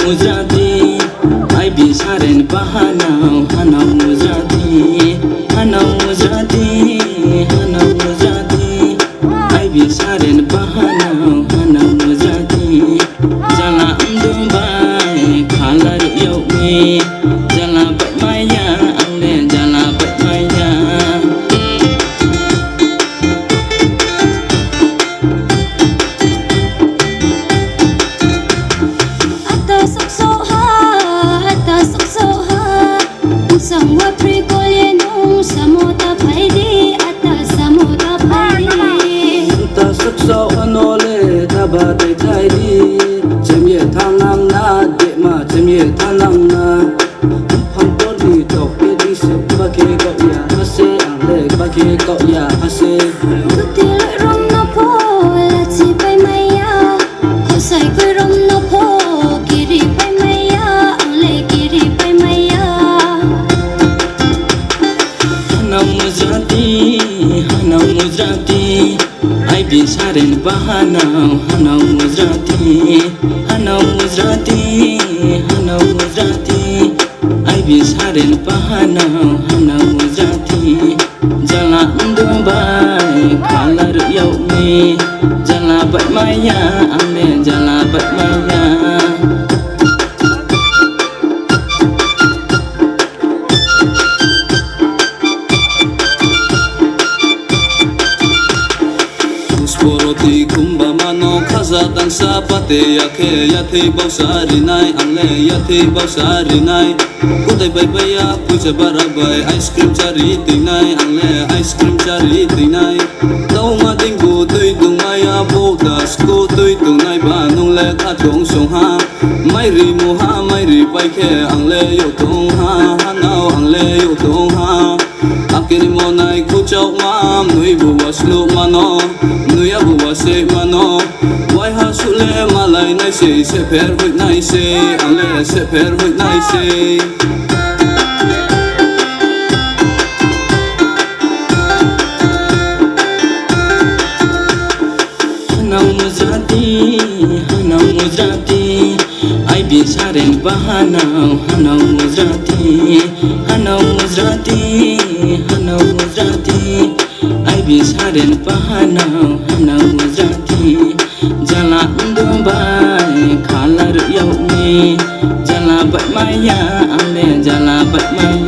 muzrati ai bi saren bahanau hanau muzrati ai bi saren bahanau hanau muzrati jala amdumbai khalar yogi jala batmaya angle jala batmaya Sangwa prikole nung samota phaidi ata samota phaidi ta sakso anole thaba dai thaidi chemye thanam na de ma chemye thanam na phanto di tok ke di se ba ke ko ya hase angle ba ke ko ya hase kutil rom na pho la chi pai maya khosai ko rom na pho kiri pai maya angle kiri pai maya hanau muzrati ai bi saren bahanau hanau muzrati ai bi saren bahanau hanau muzrati jala amdumbai khalar yogi jala batmaya angle jala batmaya Poroti kumba mano khaza dansa pate yakhe yathe bausari nai angle yathe bausari nai kutai bai bai ya puja barabai ice cream chari tinai angle ice cream chari tinai tau ma ding bu tui tung mai ya boda sko tui tung nai ba nong le kha chong song ha mai ri mo ha mai ri bai khe angle yo tong ha hanau angle yo tong ha akini mo nai khu chau ma nui bu waslu mano nuya buwa se mano wai ha sule malai nai se per hui nai se ale se per hui nai se hanau muzrati ai bi saren bahanau hanau muzrati ai bi saren bahanau hanau muzrati jala amdumbai khalar yogi jala batmaya angle jala batmaya